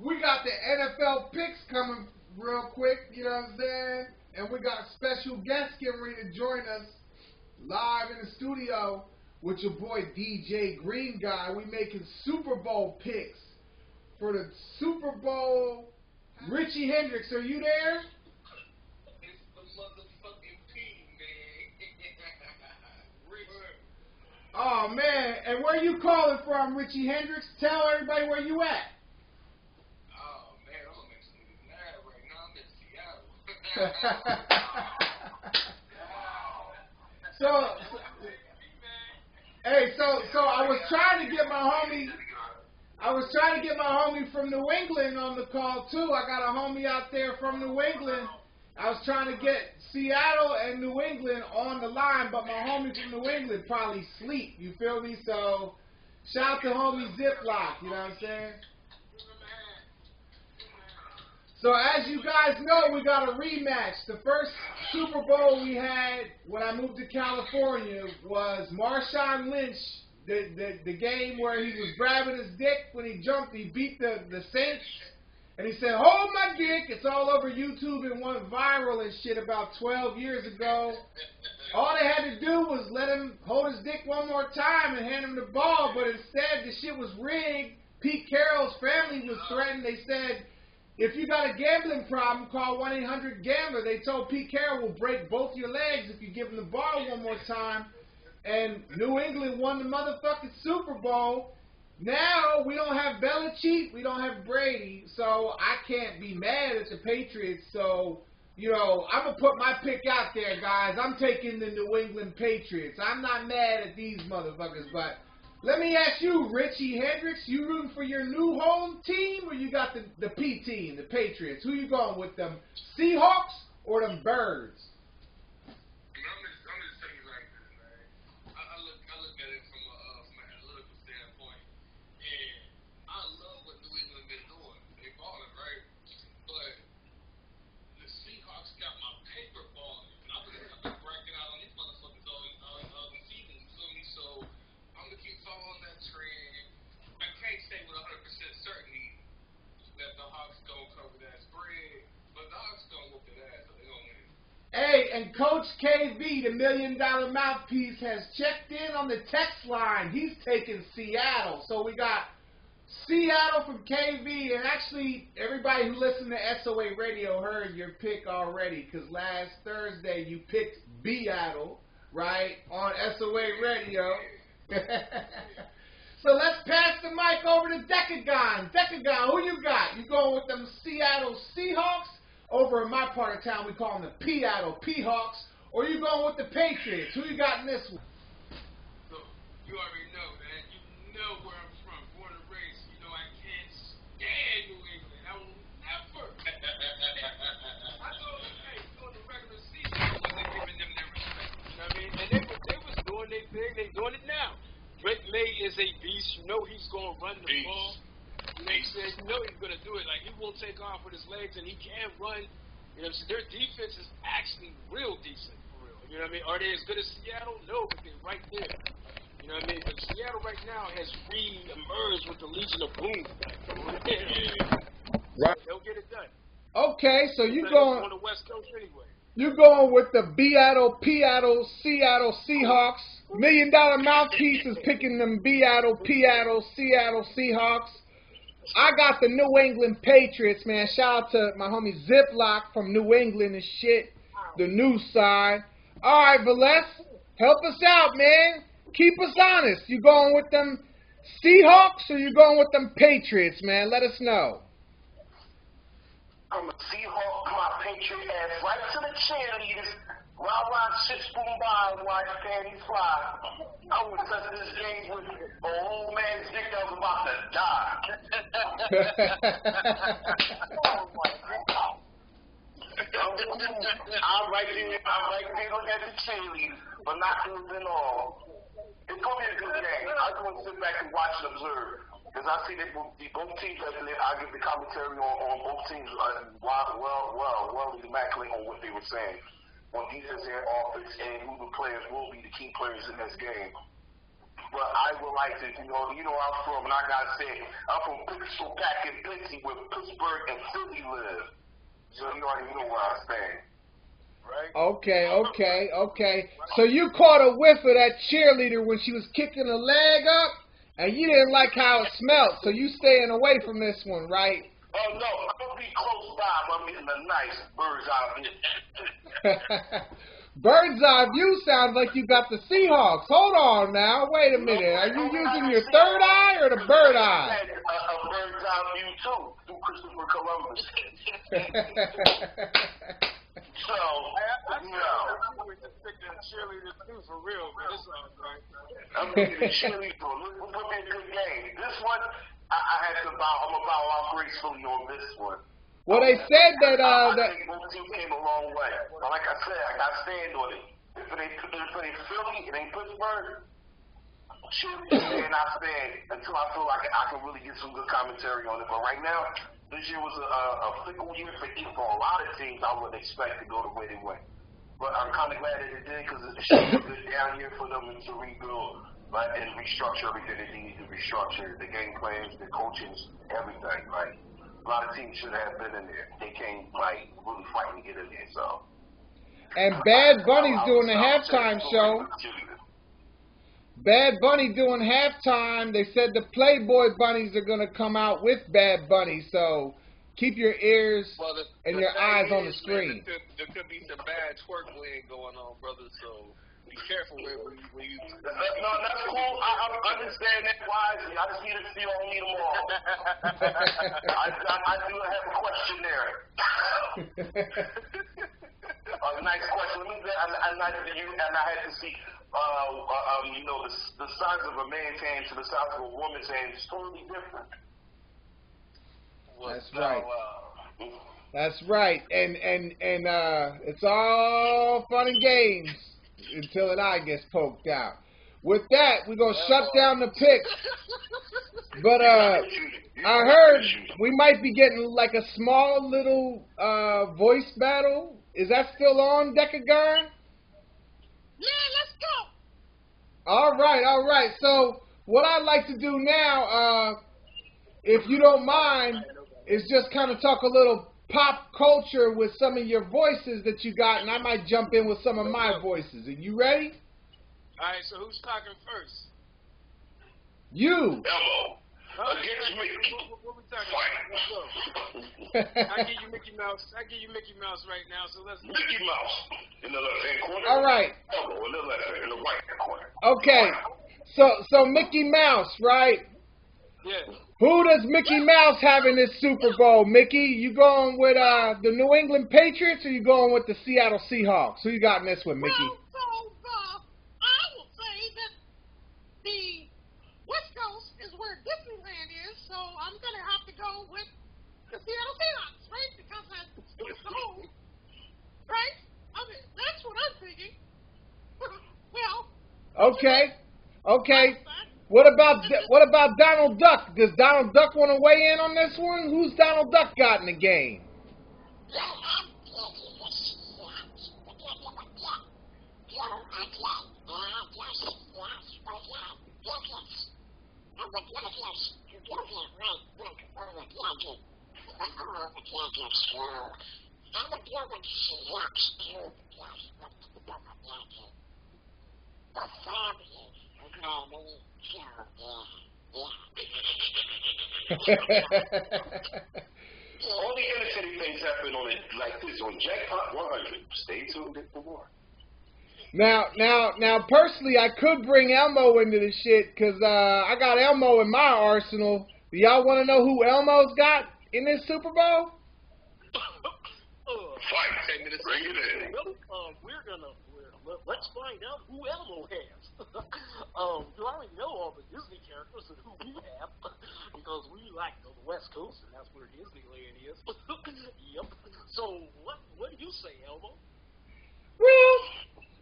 We got the NFL picks coming real quick, you know what I'm saying? And we got special guests getting ready to join us live in the studio with your boy DJ Greenguy. We making Super Bowl picks for the Super Bowl. Richy Hendrix, are you there? It's the motherfucking P, man. Oh, man. And where you calling from, Richy Hendrix? Tell everybody where you at. Oh, man, I'm actually mad right now. I'm in Seattle. So I was trying to get my homie from New England on the call too. I got a homie out there from New England. I was trying to get Seattle and New England on the line, but my homie from New England probably sleep. You feel me? So shout out to homie Ziploc. You know what I'm saying? So as you guys know, we got a rematch. The first Super Bowl we had when I moved to California was Marshawn Lynch, the game where he was grabbing his dick when he jumped. He beat the Saints, and he said, "Hold my dick." It's all over YouTube and went viral and shit about 12 years ago. All they had to do was let him hold his dick one more time and hand him the ball, but instead the shit was rigged. Pete Carroll's family was threatened. They said, if you got a gambling problem, call 1-800-GAMBLER. They told Pete Carroll will break both your legs if you give him the ball one more time. And New England won the motherfucking Super Bowl. Now we don't have Belichick, we don't have Brady, so I can't be mad at the Patriots. So, you know, I'm going to put my pick out there, guys. I'm taking the New England Patriots. I'm not mad at these motherfuckers, but let me ask you, Richy Hendrix, you rooting for your new home team, or you got the P team, the Patriots? Who you going with, them Seahawks or them Birds? I'm just telling you like this, man. I look at it from an analytical standpoint, and I love what New England been doing. They balling, right? But the Seahawks got my paper balling, and I've been bragging out on these motherfuckers all the season. You feel me? So I'm gonna keep following that trend. I can't say with 100% certainty that the Hawks gonna cover that spread, but the Hawks gonna whoop their ass, so they gonna win. Hey, and Coach KB, the $1 Million Mouthpiece, has checked in on the text line. He's taking Seattle. So we got Seattle from KB, and actually everybody who listened to SOA Radio heard your pick already, because last Thursday you picked Beatle, right, on SOA Radio. So let's pass the mic over to Deca-Gon. Deca-Gon, who you got? You going with them Seattle Seahawks? Over in my part of town, we call them the Peatle P-Hawks. Or you going with the Patriots? Who you got in this one? So, you already know, man. You know where I'm from. Born and raised. You know I can't stand New England. I will never. I know, hey, during the regular season, I wasn't giving them their respect. You know what I mean? And they was doing their thing. They doing it now. Drake May is a beast. You know he's going to run the ball. You know, you know he's going to do it. Like, he won't take off with his legs, and he can run. You know, so their defense is actually real decent, for real. You know what I mean? Are they as good as Seattle? No, but they're right there. You know what I mean? But Seattle right now has re-emerged with the Legion of Boom. Right. They'll get it done. Okay, so you going on the West Coast anyway. You going with the Beatle Seattle Seahawks. $1 Million Mouthpiece is picking them Beatle Seattle Seahawks. I got the New England Patriots, man. Shout out to my homie Ziploc from New England and shit. The news side. All right, Valles, help us out, man. Keep us honest. You going with them Seahawks or you going with them Patriots, man? Let us know. I'm a Seahawk, my Patriot ass right to the cheerleaders. Round shit spoon by and watch panties fly. I would touch this game with an old man's dick that was about to die. Oh my God. I'm right there looking at the cheerleaders, but not and all. It's gonna be a good game. I'm gonna sit back and watch and observe. Because I see that both teams, I give the commentary on both teams well immaculate on what they were saying. On defense and offense, and who the players will be the key players in this game. but I would like to, you know where I'm from, and I gotta say, I'm from Pixel Pack and Pixie, where Pittsburgh and Philly live. So you already know where I stand. Right? Okay. So you caught a whiff of that cheerleader when she was kicking her leg up, and you didn't like how it smelled, so you staying away from this one, right? Oh, no, I'm going to be close by, but I'm getting a nice bird's eye view. Bird's eye view sounds like you got the Seahawks. Hold on now. Wait a minute. Are you using your third eye or the bird eye? I had a bird's eye view, too, through Christopher Columbus. So, we're just picking cheerleaders too, for real, man. This sounds right. I'm picking cheerleaders. We're putting a good game. This one, I'm gonna bow out gracefully on this one. Well, they said that I think both teams came a long way. But like I said, I got to stand on it. If it ain't Philly, it ain't Pittsburgh, and I stand until I feel like I can really get some good commentary on it. But right now, this year was a fickle year for a lot of teams. I wouldn't expect to go the way they went. But I'm kind of glad that it did, because it's a good down year for them to rebuild, right, and restructure everything that they need to restructure. The game plans, the coaches, everything, right? A lot of teams should have been in there. They came, like, really fighting to get in there, so. And Bad Bunny's doing the halftime show. Bad Bunny doing halftime. They said the Playboy Bunnies are going to come out with Bad Bunny, so keep your ears and your eyes on the screen. Man, there could be some bad twerk wig going on, brother, so be careful when you... No, that's cool. I understand that wisely. I just need to see on me tomorrow. I do have a question there. A nice question. Let me say, and I had to see, the size of a man's hand to the size of a woman's hand is totally different. That's right. That's right. And it's all fun and games until an eye gets poked out. With that, we're going to shut down the picks. But I heard we might be getting like a small little voice battle. Is that still on, Deca-Gon? Yeah, let's go. All right. So what I'd like to do now, if you don't mind, is just kind of talk a little pop culture with some of your voices that you got, and I might jump in with some of my voices. Are you ready? All right, so who's talking first? Elmo. You. Against me. What we talking about? Let's go. I give you Mickey Mouse right now, so let's go. Mickey Mouse in the left-hand corner. All right. Elmo in the left-hand, in the right-hand corner. Okay. So Mickey Mouse, right? Yeah. Who does Mickey Mouse have in this Super Bowl, Mickey? You going with the New England Patriots, or you going with the Seattle Seahawks? Who you got in this one, Mickey? Well, I will say that the West Coast is where Disneyland is, so I'm going to have to go with the Seattle Seahawks, right? Because that's home, right? I mean, that's what I'm thinking. Well. Okay. What about Donald Duck? Does Donald Duck want to weigh in on this one? Who's Donald Duck got in the game? All the entertaining things happen on it like this on Jackpot 100. Stay tuned for more. Now, personally, I could bring Elmo into the shit because I got Elmo in my arsenal. Do y'all want to know who Elmo's got in this Super Bowl? Fight. 10 minutes. Bring it in. Let's find out who Elmo has. You already know all the Disney characters and who we have, because we like the West Coast, and that's where Disneyland is. Yep. So, what do you say, Elmo? Well,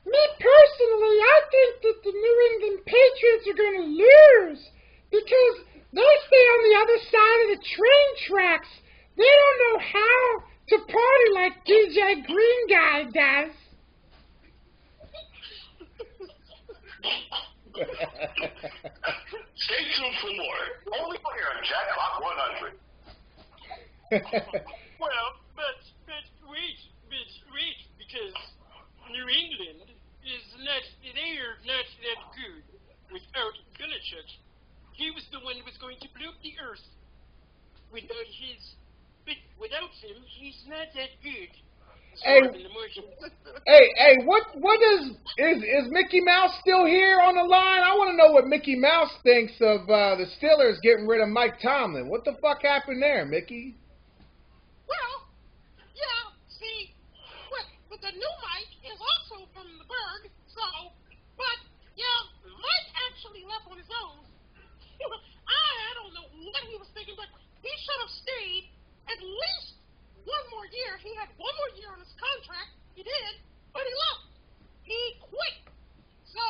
me personally, I think that the New England Patriots are going to lose because they stay on the other side of the train tracks. They don't know how to party like DJ Greenguy does. Stay tuned for more. Only here on Jackpot 100. Well, but wait, because New England is not, they're not that good without Belichick. He was the one who was going to blow up the earth. Without him, he's not that good. Hey, what is Mickey Mouse still here on the line? I want to know what Mickey Mouse thinks of the Steelers getting rid of Mike Tomlin. What the fuck happened there, Mickey? Well, yeah, see, but the new Mike is also from the Berg, so, but, yeah, Mike actually left on his own. I don't know what he was thinking, but he should have stayed at least one more year. He had one more year on his contract. He did, but he left. He quit. So,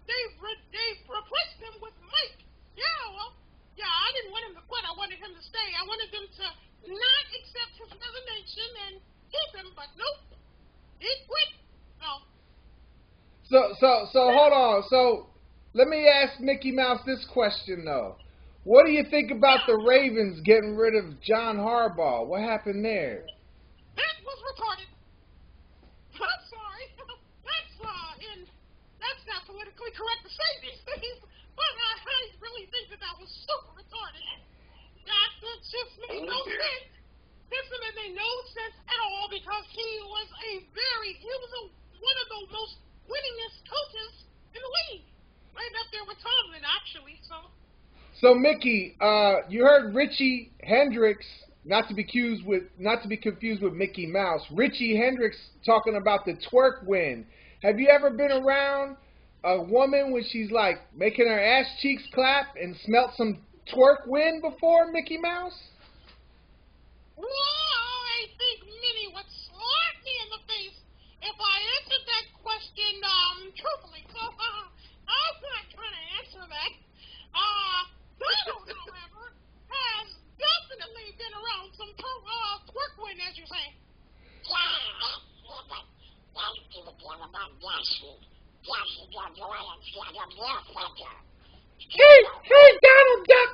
they've replaced him with Mike. Yeah, I didn't want him to quit. I wanted him to stay. I wanted them to not accept his resignation and keep him, but nope. He quit. So hold on. So, let me ask Mickey Mouse this question, though. What do you think about the Ravens getting rid of John Harbaugh? What happened there? That was retarded. I'm sorry. That's not politically correct to say these things, but I really think that was super retarded. That just made no sense. It made no sense at all because he was one of the most winningest coaches in the league. Right up there with Tomlin, actually, So Mickey, you heard Richy Hendrix, not to be confused with Mickey Mouse. Richy Hendrix talking about the twerk win. Have you ever been around a woman when she's like making her ass cheeks clap and smelt some twerk win before, Mickey Mouse? Well, I think Minnie would slap me in the face if I answered that question truthfully. So I'm not trying to answer that. Donald, however, has definitely been around some twerk win, as you say. Hey, Donald Duck!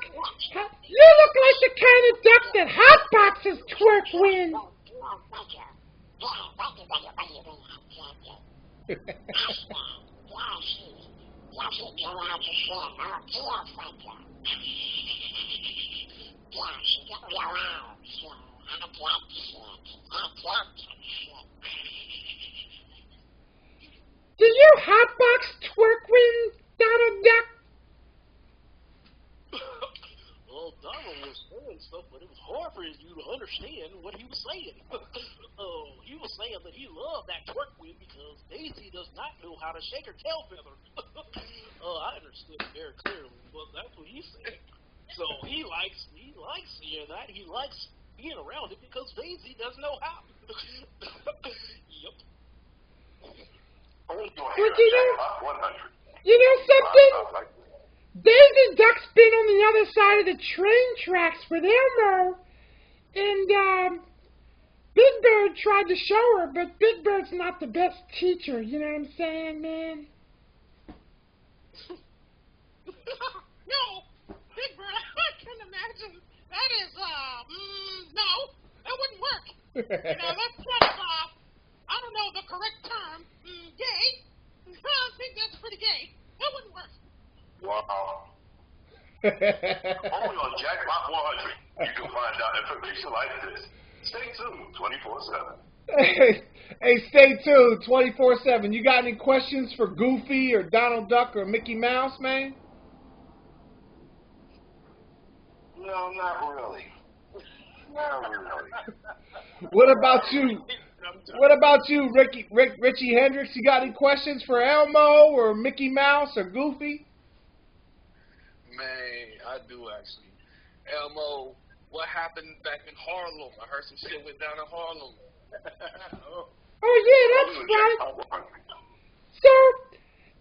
You look like the kind of duck that hotboxes twerk win. Do you hotbox twerk win, Donald Duck? Well, Donald was saying stuff, but it was hard for you to understand what he was saying. He was saying that he loved that twerk win because Daisy does not know how to shake her tail feather. I understood it very clearly, but that's what he said. So he likes hearing that. He likes being around it because Daisy doesn't know how. Yep. Well, you know something? Daisy Duck's been on the other side of the train tracks with Elmo, and Big Bird tried to show her, but Big Bird's not the best teacher, you know what I'm saying, man? No, Big Bird, I can imagine. That is, no, that wouldn't work. That's kind of, I don't know the correct term, gay. I think that's pretty gay. That wouldn't work. Wow. Only on Jackpot 100, you can find out information like this. Stay tuned 24/7. Hey, stay tuned 24/7. You got any questions for Goofy or Donald Duck or Mickey Mouse, man? No, not really. Not really. What about you, Richy Hendrix? You got any questions for Elmo or Mickey Mouse or Goofy? Man, I do actually. Elmo, what happened back in Harlem? I heard some shit went down in Harlem. Oh yeah, that's right. So,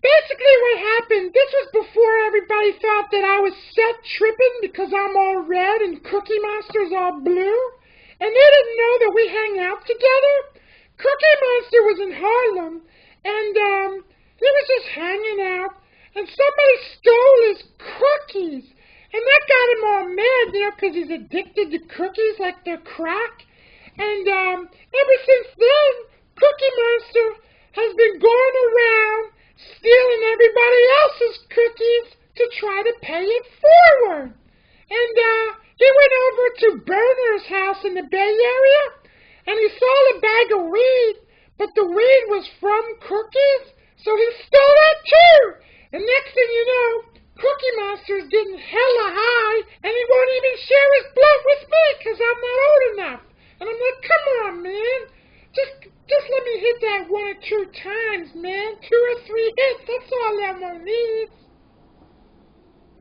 basically what happened, this was before everybody thought that I was set tripping because I'm all red and Cookie Monster's all blue. And they didn't know that we hang out together. Cookie Monster was in Harlem, and he was just hanging out, and somebody stole his cookies. And that got him all mad, you know, because he's addicted to cookies like they're crack. And ever since then, Cookie Monster has been going around stealing everybody else's cookies to try to pay it forward. And he went over to Berner's house in the Bay Area, and he saw a bag of weed, but the weed was from cookies, so he stole that too. And next thing you know, Cookie Monster's getting hella high, and he won't even share his blunt with me because I'm not old enough. And I'm like, come on, man. Just let me hit that 1 or 2 times, man. 2 or 3 hits. That's all Elmo needs.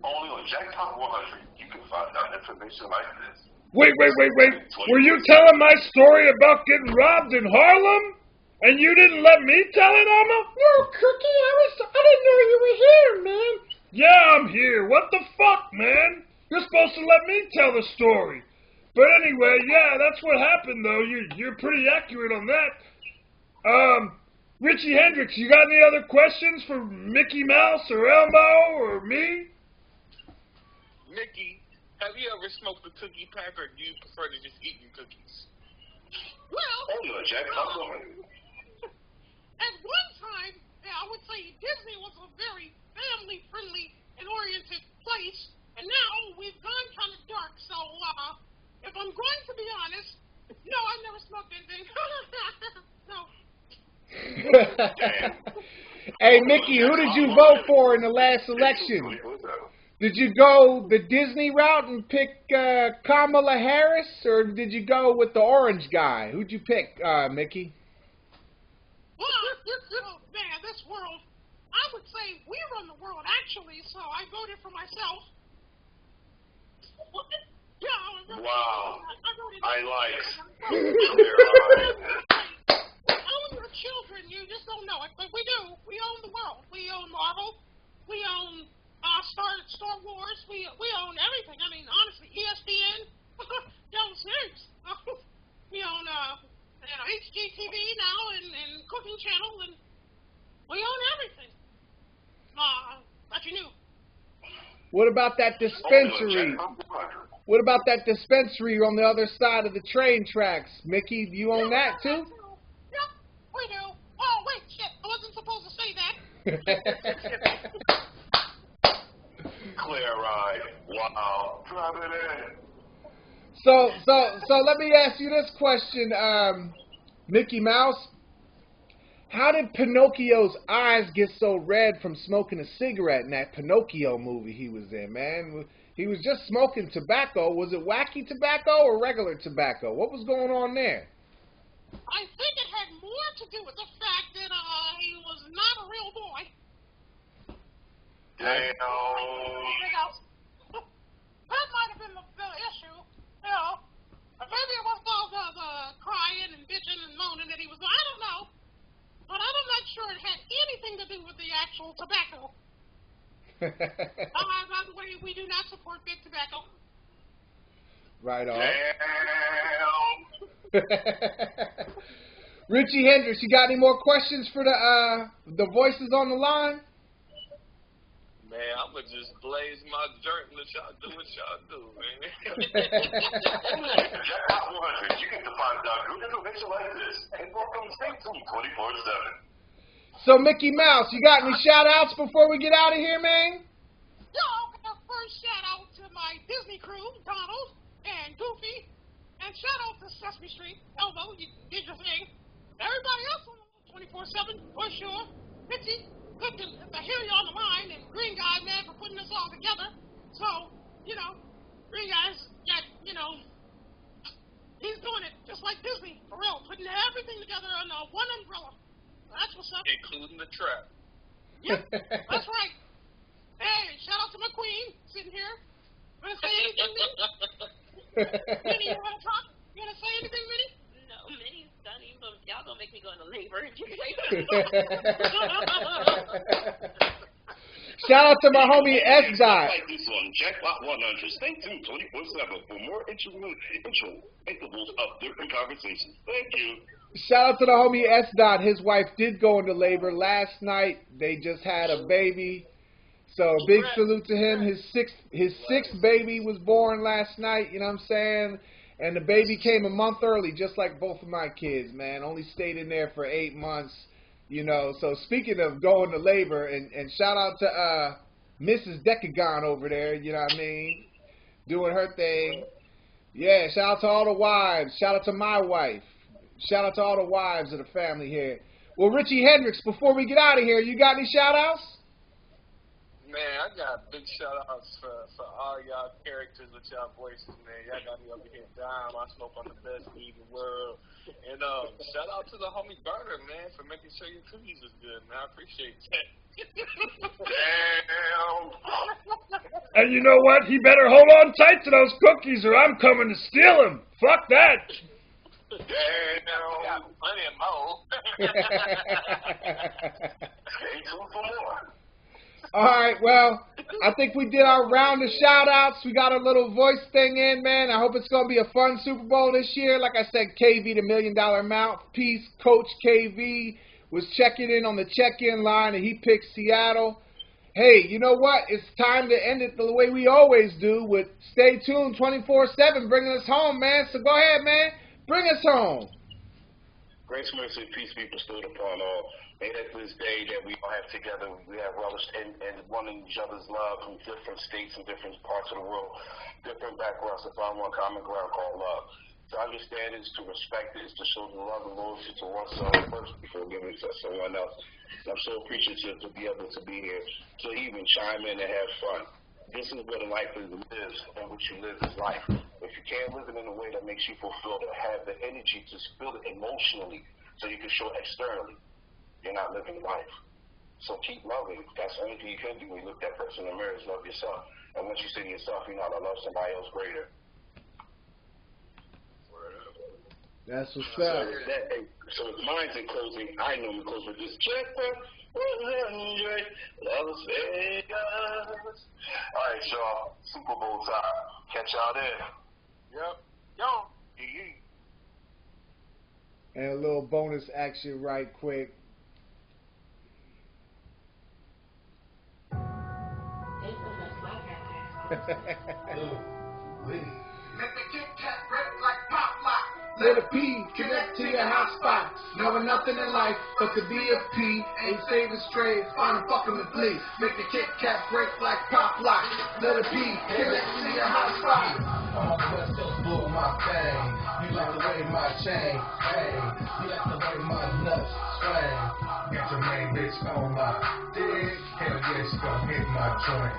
Only on Jackpot 100, you can find out information like this. Wait. Were you telling my story about getting robbed in Harlem? And you didn't let me tell it, Elmo? No, Cookie, I didn't know you were here, man. Yeah, I'm here. What the fuck, man? You're supposed to let me tell the story. But anyway, yeah, that's what happened, though. You're pretty accurate on that. Richy Hendrix, you got any other questions for Mickey Mouse or Elmo or me? Mickey, have you ever smoked a cookie pack, or do you prefer to just eat your cookies? Well, Hold on, Jack. I'm going. at one time, I would say Disney was a very family-friendly and oriented place, and now we've gone kind of dark. So, if I'm going to be honest, no, I've never smoked anything. No. Hey, Mickey, who did you vote for in the last election? Did you go the Disney route and pick Kamala Harris, or did you go with the orange guy? Who'd you pick, Mickey? Well, oh, man, this world, I would say we run the world, actually, so I voted for myself. Yeah, Wow. I like. Own your children, you just don't know it, but we do. We own the world. We own Marvel. We own Star Wars. We own everything. I mean, honestly, ESPN. Serious. We own HGTV now and Cooking Channel, and we own everything. But you knew. What about that dispensary? What about that dispensary on the other side of the train tracks? Mickey, do you own that too? Yep, we do. Oh, wait, shit. I wasn't supposed to say that. Clear-eyed. Wow. Drive it in. So let me ask you this question, Mickey Mouse. How did Pinocchio's eyes get so red from smoking a cigarette in that Pinocchio movie he was in, man? He was just smoking tobacco. Was it wacky tobacco or regular tobacco? What was going on there? I think it had more to do with the fact that he was not a real boy. Damn. That might have been the issue. You know, maybe it was all the crying and bitching and moaning that he was. I don't know. But I'm not sure it had anything to do with the actual tobacco. By the way, we do not support big tobacco. Right on. Damn. Richy Hendrix, you got any more questions for the voices on the line? Man, I'm going to just blaze my dirt and let y'all do what y'all do, man. Jackpot 100, you get to find out good information like this. And welcome to StayTune 24/7. So, Mickey Mouse, you got any shout-outs before we get out of here, man? Yeah, first shout-out to my Disney crew, Donald and Goofy. And shout-out to Sesame Street, Elmo, you did your thing. Everybody else on 24/7, for sure. Richy, good to hear you on the line, and Greenguy, man, for putting this all together. So, Greenguy's got, he's doing it just like Disney, for real, putting everything together under one umbrella. That's what's up. Including the trap. Yep, that's right. Hey, shout out to my queen, sitting here. Want to say anything, Minnie? Minnie, you want to talk? You want to say anything, Minnie? No, Minnie's done. Y'all gonna make me go into labor. Shout out to my homie S. Dot. Like this one. Jackpot 100. Stay tuned 24/7 for more intervals of different conversations. Thank you. Shout out to the homie S. Dot. His wife did go into labor last night. They just had a baby. So big salute to him. His sixth baby was born last night, you know what I'm saying? And the baby came a month early, just like both of my kids, man. Only stayed in there for 8 months, you know. So speaking of going to labor, and shout out to Mrs. Deca-Gon over there, you know what I mean? Doing her thing. Yeah, shout out to all the wives. Shout out to my wife. Shout out to all the wives of the family here. Well, Richy Hendrix, before we get out of here, you got any shout outs? Man, I got big shout-outs for all y'all characters with y'all voices, man. Y'all got me over here dying. I smoke on the best weed in the world. And shout-out to the homie Burner, man, for making sure your cookies was good, man. I appreciate that. Damn. And you know what? He better hold on tight to those cookies or I'm coming to steal them. Fuck that. Damn. Got plenty of more. Stay tuned for more. All right, well, I think we did our round of shout-outs. We got a little voice thing in, man. I hope it's going to be a fun Super Bowl this year. Like I said, KV, the $1 Million Mouthpiece, Coach KV, was checking in on the check-in line, and he picked Seattle. Hey, you know what? It's time to end it the way we always do with StayTune 24/7, bringing us home, man. So go ahead, man. Bring us home. Grace, mercy, and peace be bestowed upon all. May that this day that we all have together, we have relished and wanting each other's love from different states and different parts of the world, different backgrounds, to find one common ground called love. To understand is to respect it, is to show the love and loyalty to oneself first before giving it to someone else. And I'm so appreciative to be able to be here, to even chime in and have fun. This is what a life is, and what you live is life. If you can't live it in a way that makes you fulfilled or have the energy to feel it emotionally so you can show it externally, you're not living life. So keep loving. That's the only thing you can do when you look that person in the mirror is love yourself. And once you say to yourself, you know, I love somebody else greater. That's what's up. So if mine's in closing, I know we close with this checkpoint. Las Vegas. All right, y'all. Super Bowl time. Catch y'all there. Yep. Yo. And a little bonus action right quick. Let a P connect to your hot spot. Knowing nothing in life but to be a P. Ain't saving strays, find a fucking the flee. Make the Kit Kat break like pop lock. Let a P connect to your hot spot. I'm on the West Coast doing my thing. You like the way my chain hang. You like the way my nuts swing. Got your main bitch on my dick. Hell yeah, she gon' hit my joint.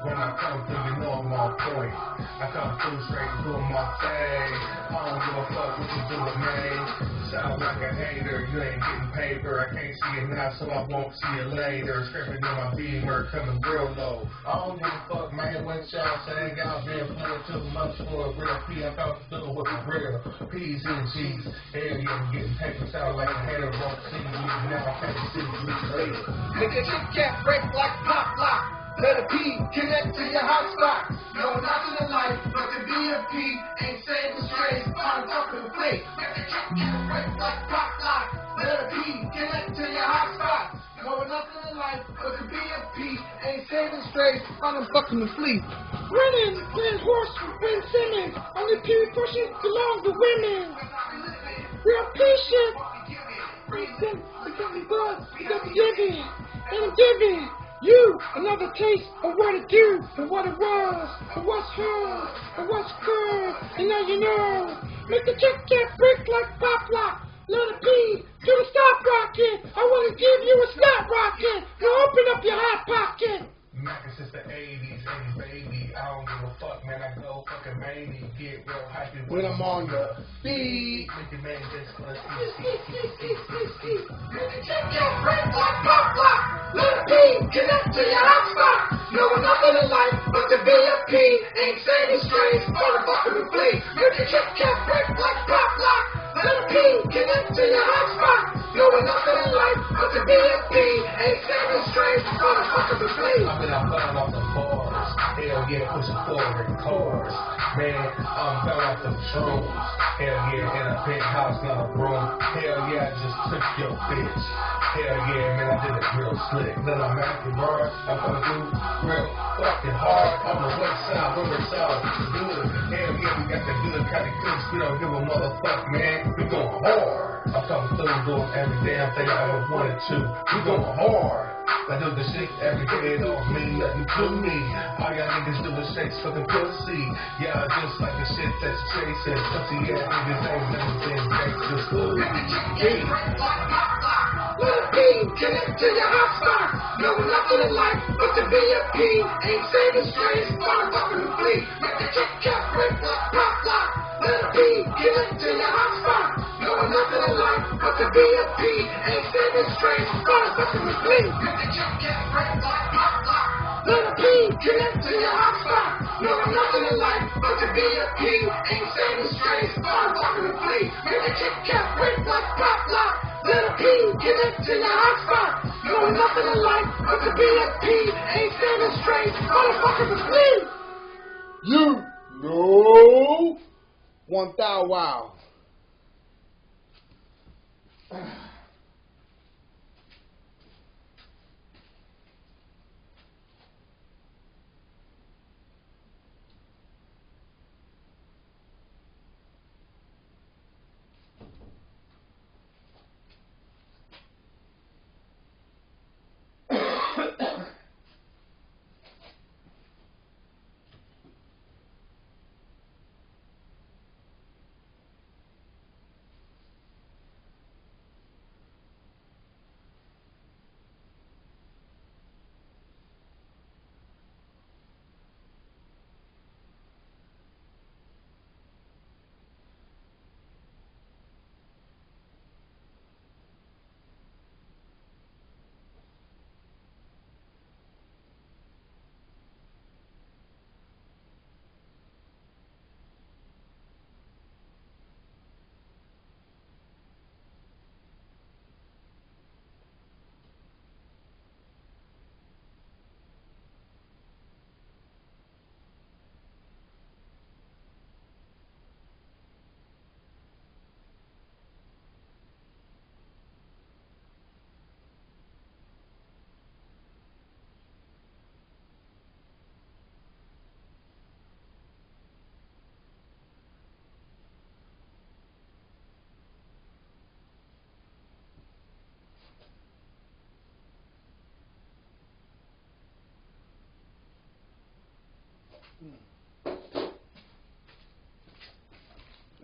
When I come through, you know I'm on point. I come through straight doing my thing. I don't give a fuck what you doing, man. Sound like a hater, you ain't getting paper. I can't see it now, so I won't see it later. Scraping in my beamer, coming real low. I don't give a fuck, man, what y'all say. Y'all been playing too much for a real P. I'm comfortable with the real P's and G's. Hell yeah, I'm getting paper, sound like a hater. Won't see you now, I can't see you later. Make a Kit Kat break like pop lock. Let a P connect to your hot spot. No, nothing in life but to be a P. Ain't saving strays, on top of the plate. Make the Kit Kat break like pop lock. Let a P connect to your hot spot. No, nothing in life but to be a P. Ain't saving strays, on them fucking the fleet. Running, playing horse with Ben Simmons. Only P pushing belong to women. Real patient. Reason, we got me good, we got me giving. And I'm giving. You, another taste of what it do, and what it was, and what's hard, and what's good, and now you know. Make the Kit Kat break like pop lock. Let it be to the stop rocket. I want to give you a stop rocket. Now open up your hot pocket. Mackin' since the 80s, baby. I don't give a fuck, man. I go fucking mania, get real hypey when I'm on the beat. Make your man this plus Make the Kit Kat break like pop lock. Let it be, connect to your hot spot. Knowing nothing in life but to be a P. Ain't saving strays, motherfucking the fleet. Make the Kit Kat break like pop lock. Let it be, connect to your hot spot. Knowing nothing in life but to be a P. Ain't saving strays, motherfucking the fleet. I've been out flying off the bars. Hell Hell yeah, pushing forward cars. Man, I'm fell off the throne. Hell yeah, in a penthouse, not a room. Hell yeah, I just took your bitch. Hell yeah, man, I did it real slick. Then I'm acting hard. I'm gonna do real fucking hard. On the west side, where it's all good. Hell yeah, we got the good kind of goods. We don't give a motherfuck, man. We going hard. I'm coming through doing every damn thing I ever wanted to. We going hard. I do the shit every day, it don't mean nothing to me. All y'all niggas do is shake fucking pussy. Y'all just like the shit that's chasing. Pussy ass niggas ain't nothing gangsters. Little P, connect to your hot spot. No nothing in life but to be a P. Ain't saving straight, start talking to flee. Make the Kit Kat break like pop lock. Little P, connect to your hot spot. No nothing in life but to be a P. Ain't saving straight, start talking to flee. Make the Kit Kat break like pop lock. Little P, connect to your hot spot. No nothing in life but to be a P. Ain't saving straight, start talking to flee. Make the Kit Kat break like pop lock. Little P, connect to your hot spot. No nothing in life but to be a P. Ain't standing straight, motherfuckers asleep. You know. One thou wow.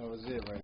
That was it right